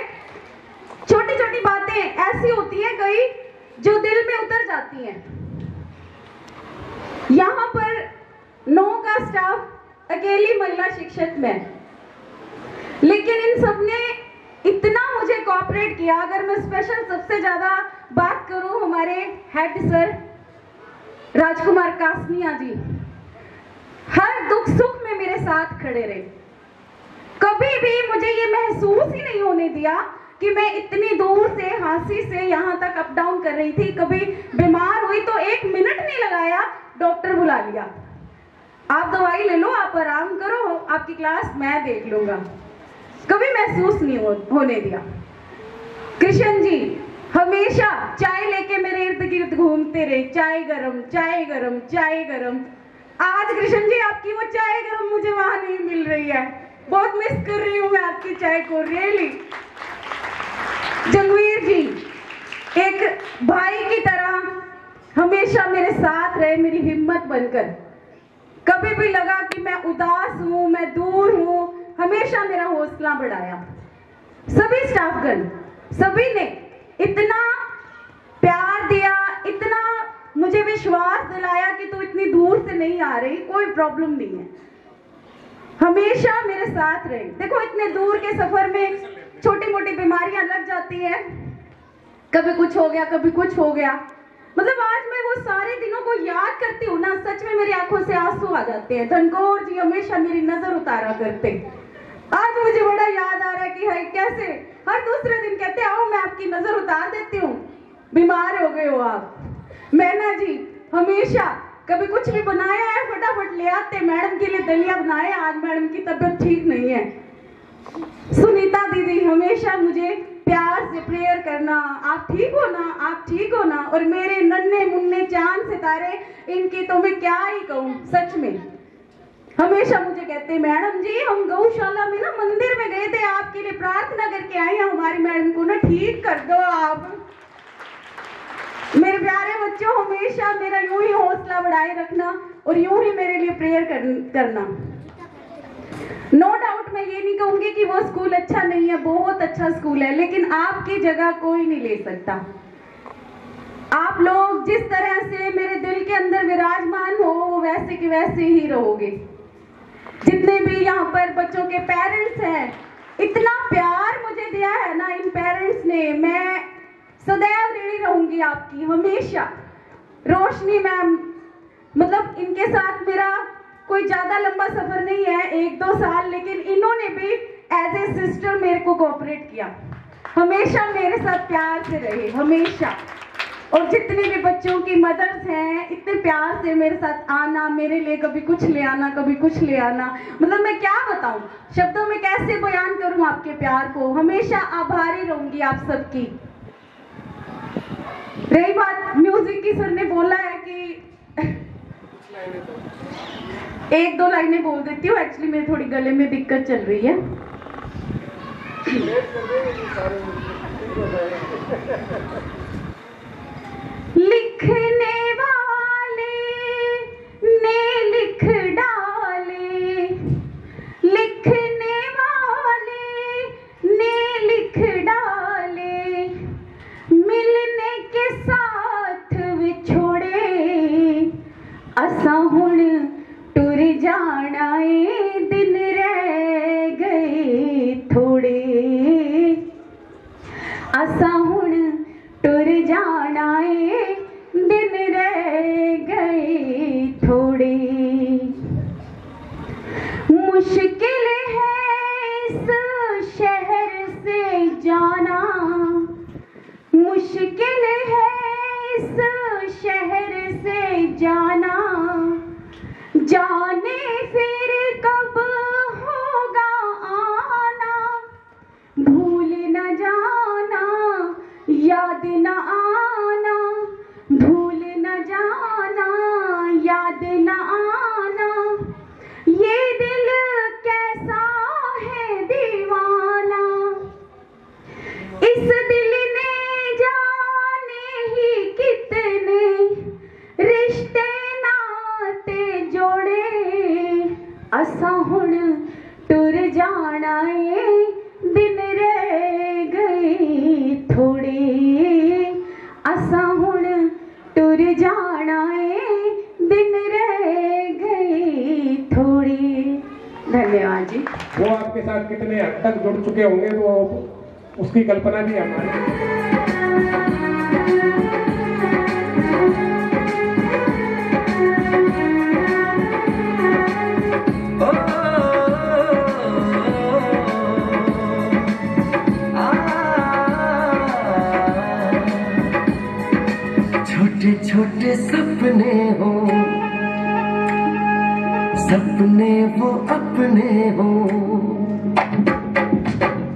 छोटी छोटी बातें ऐसी होती हैं कई जो दिल में उतर जाती हैं। यहाँ पर 9 का स्टाफ अकेली महिला शिक्षक मैं, लेकिन इन सब ने इतना मुझे कोऑपरेट किया। अगर मैं स्पेशल सबसे ज्यादा बात करूं, हमारे हेड सर राजकुमार कासनिया जी हर दुख सुख में मेरे साथ खड़े रहे। कभी भी मुझे ये महसूस ही नहीं होने दिया कि मैं इतनी दूर से हांसी से यहाँ तक अप डाउन कर रही थी। कभी बीमार हुई तो 1 मिनट नहीं लगाया, डॉक्टर बुला लिया, आप दवाई ले लो, आप आराम करो, आपकी क्लास मैं देख लूंगा। कभी महसूस नहीं होने दिया। कृष्ण जी हमेशा चाय लेके मेरे इर्द गिर्द घूमते रहे, चाय गरम चाय गरम चाय गरम। आज कृष्ण जी आपकी वो चाय गरम मुझे वहां नहीं मिल रही है, बहुत मिस कर रही हूँ मैं आपकी चाय को, रियली। जंगवीर जी एक भाई की तरह हमेशा मेरे साथ रहे, मेरी हिम्मत बनकर। कभी भी लगा कि मैं उदास हूं, मैं दूर हूं, हमेशा मेरा हौसला बढ़ाया। सभी स्टाफगण सभी ने इतना प्यार दिया, इतना मुझे विश्वास दिलाया कि तू इतनी दूर से नहीं आ रही, कोई प्रॉब्लम नहीं है, हमेशा मेरे साथ रहे। देखो इतने दूर के सफर में छोटी मोटी बीमारियां लग जाती है, कभी कुछ हो गया कभी कुछ हो गया। मतलब आज मैं वो सारे दिनों को याद करती हूँ ना, सच में मेरी आंखों से आंसू आ जाते हैं। धनकौर जी हमेशा मेरी नजर उतारा करते। आज मुझे बड़ा याद आ रहा है कि हाय कैसे हर दूसरे दिन कहते आओ मैं आपकी नजर उतार देती हूँ, बीमार हो गए हो आप। मैना जी हमेशा कभी कुछ भी बनाया है फटाफट ले आते, मैडम के लिए दलिया बनाए, आज मैडम की तबीयत ठीक नहीं है। सुनीता दीदी हमेशा मुझे प्यार से प्रेयर करना, आप ठीक हो ना, आप ठीक हो ना। और मेरे नन्हे मुन्ने चांद सितारे, इनकी तो मैं क्या ही कहूँ, सच में हमेशा मुझे कहते मैडम जी हम गौशाला में ना मंदिर में गए थे, आपके लिए प्रार्थना करके आए हैं, हमारी मैडम को ना ठीक कर दो आप। मेरे प्यारे बच्चों हमेशा मेरा यूं ही हौसला बढ़ाए रखना और यूं ही मेरे लिए प्रेयर करना। नो डाउट मैं ये नहीं कहूंगी कि वो स्कूल अच्छा नहीं है, बहुत अच्छा स्कूल है, लेकिन आपकी जगह कोई नहीं ले सकता। आप लोग जिस तरह से मेरे दिल के अंदर विराजमान हो वो वैसे के वैसे ही रहोगे। जितने भी यहाँ पर बच्चों के पेरेंट्स हैं, इतना प्यार मुझे दिया है ना इन पेरेंट्स ने, मैं सदैव ऋणी रहूंगी आपकी हमेशा। रोशनी मैम, मतलब इनके साथ मेरा कोई ज्यादा लंबा सफर नहीं है, 1-2 साल, लेकिन इन्होंने भी एज ए सिस्टर मेरे को कोऑपरेट किया, हमेशा मेरे साथ प्यार से रहे हमेशा। और जितने भी बच्चों की मदर्स हैं इतने प्यार से मेरे साथ आना, मेरे लिए कभी कुछ ले आना कभी कुछ ले आना, मतलब मैं क्या बताऊं, शब्दों में कैसे बयान करूं आपके प्यार को। हमेशा आभारी रहूंगी आप सबकी। रही बात म्यूजिक की, सर ने बोला है कि 1-2 लाइनें बोल देती हूँ, एक्चुअली मेरी थोड़ी गले में दिक्कत चल रही है। लिखने वाले ने लिख डाले, लिखने वाले ने लिख डाले, मिलने के साथ विछोड़े, असा हुण टुर जाना ए, दिन रह गए थोड़े, असा हुण टुर जाना ए, दिन रह गए थोड़े। मुश्किल है इस शहर से जाना, मुश्किल है इस शहर से जाना, जाने फिर कब होगा आना, भूल न जाना याद न आना, भूल न जाना याद न आना, ये दिल कैसा है दीवाना, इस दिल ने जाने ही कितने रिश्ते नाते जोड़े, असा हुण टुर जाना ए, दिन रह गए थोड़े, असा हुण टुर जाना ए, दिन रह गए थोड़े। धन्यवाद जी। वो आपके साथ कितने हद तक जुड़ चुके होंगे तो उसकी कल्पना भी हमारी। छोटे छोटे सपने हो, सपने वो अपने हो,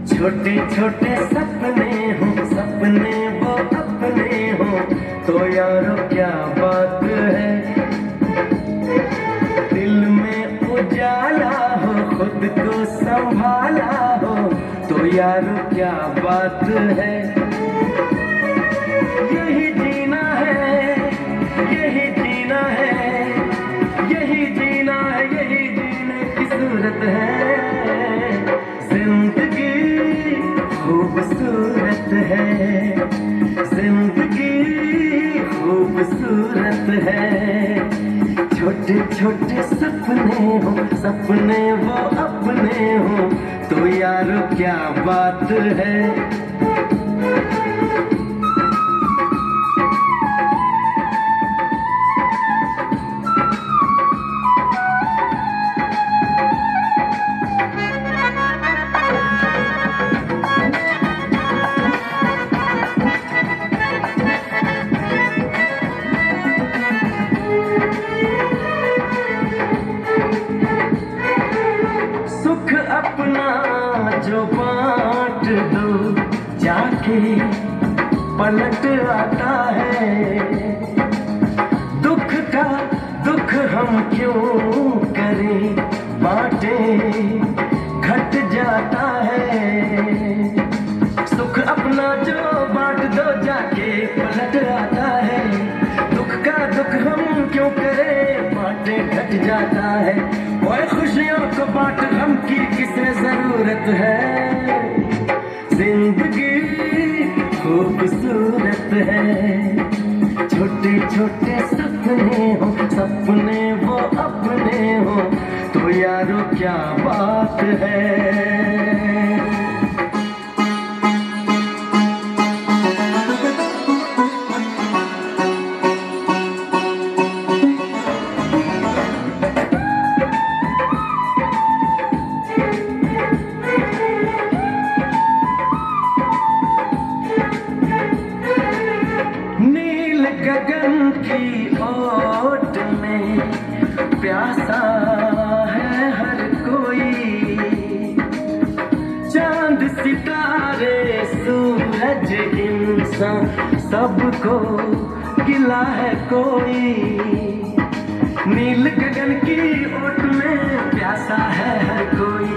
छोटे छोटे सपने हो, सपने वो अपने हो, तो यारो क्या बात है। दिल में उजाला हो, खुद को संभाला हो, तो यारो क्या बात है। यही जीना है, यही जीना है, यही जीना है, यही जीने की सूरत है। जिंदगी खूबसूरत है, जिंदगी खूबसूरत है। छोटे छोटे सपने हो, सपने वो अपने हो, तो यारो क्या बात है। पलट आता है, दुख का दुख हम क्यों करें, बांटे घट जाता है। सुख अपना जो बांट दो जाके पलट आता है, दुख का दुख हम क्यों करें, बांटे घट जाता है। ओए खुशियों को बांट, गम की किसे जरूरत है। जिंदगी खूबसूरत है, छोटे छोटे सपने हो, सपने वो अपने हो, तो यारो क्या बात है। गगन की ओट में प्यासा है हर कोई, चांद सितारे सूरज इंसान सबको गिला है कोई। नील गगन की ओट में प्यासा है हर कोई,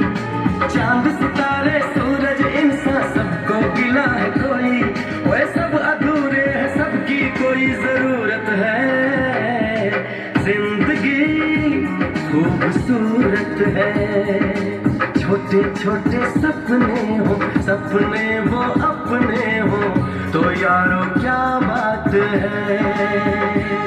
चांद सितारे सूरज इंसान सबको गिला है कोई। वे सब अधूरे हैं, सबकी कोई जरूरत है। जिंदगी खूबसूरत है, छोटे छोटे सपने हो, सपने वो अपने हो, तो यारो क्या बात है।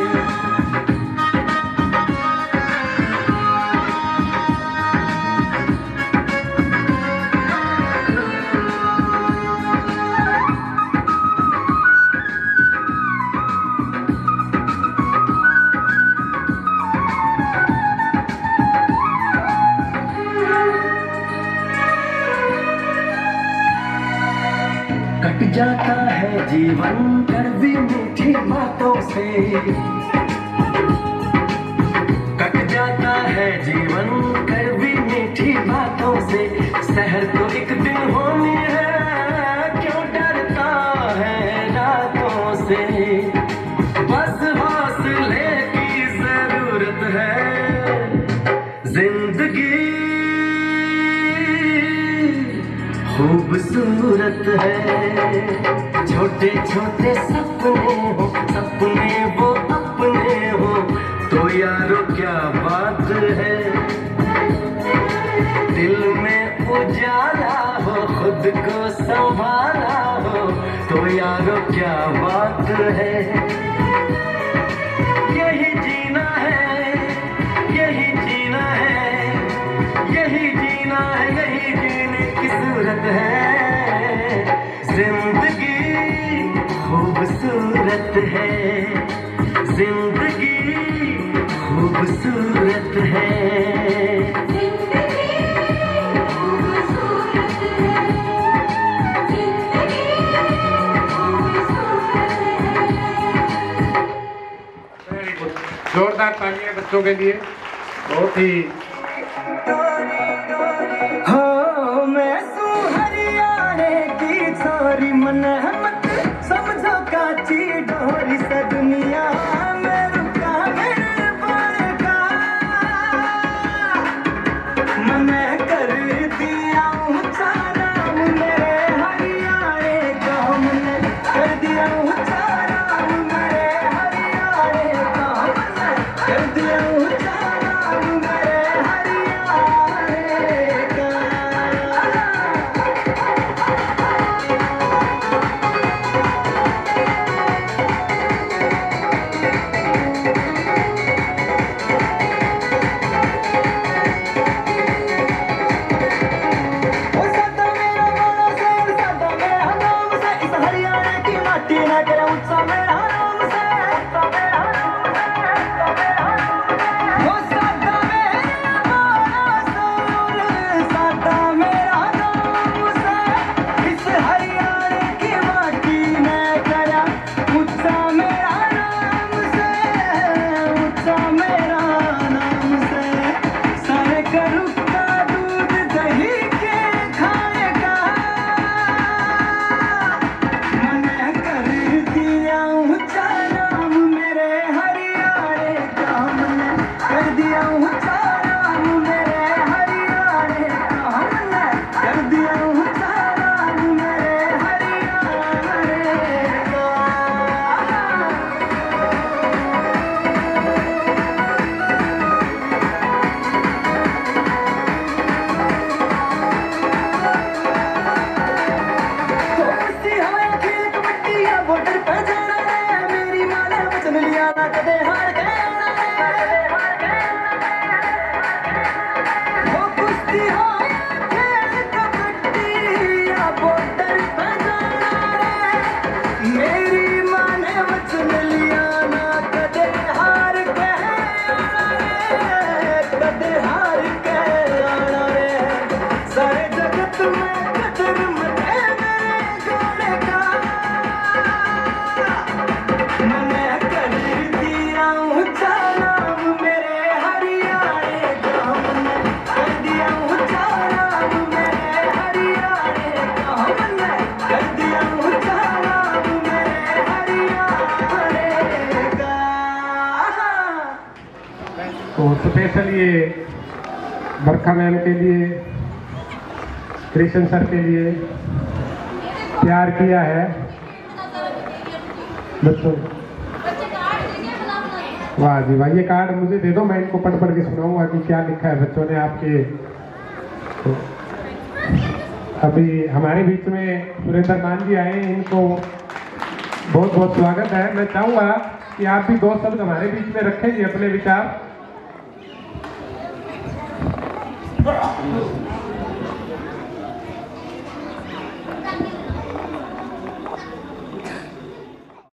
कट जाता है जीवन कड़वी मीठी बातों से, कट जाता है जीवन कड़वी मीठी बातों से। शहर तो एक दिन होनी है, क्यों डरता है रातों से। बस हौसले की जरूरत है। जिंदगी खूबसूरत है, छोटे छोटे सपने हो, सपने वो अपने हो, तो यारो क्या बात है। दिल में उजाला हो, खुद को संभाला हो, तो यारो क्या बात है। यही जीना है, यही जीना है, यही जीना है, यही जीने की सूरत है। जिंदगी खूबसूरत है, जिंदगी खूबसूरत है। जोरदार तालियां बच्चों के लिए, बहुत ही। हो मैं हरियाणे की छोरी मन मत समझो काची डोरी से दुनिया में रुका मेरे बार का मन कर दिया ऊंचा नाम मेरे हरियाणे का, मन कर दिया ऊंचा नाम मेरे हरियाणे का, मन कर दिया ऊंचा नाम मेरे हरियाणे का। तो स्पेशल ये बरखा मैम के लिए, कृष्ण सर के लिए तैयार किया है बच्चों। वाह जी वाह, ये कार्ड मुझे दे दो, मैं इनको पढ़ पढ़ के सुनाऊंगा कि क्या लिखा है बच्चों ने आपके। तो अभी हमारे बीच में सुरेंद्र मान जी आए हैं, इनको बहुत बहुत स्वागत है। मैं चाहूंगा कि आप भी दो शब्द हमारे बीच में रखें जी, अपने विचार।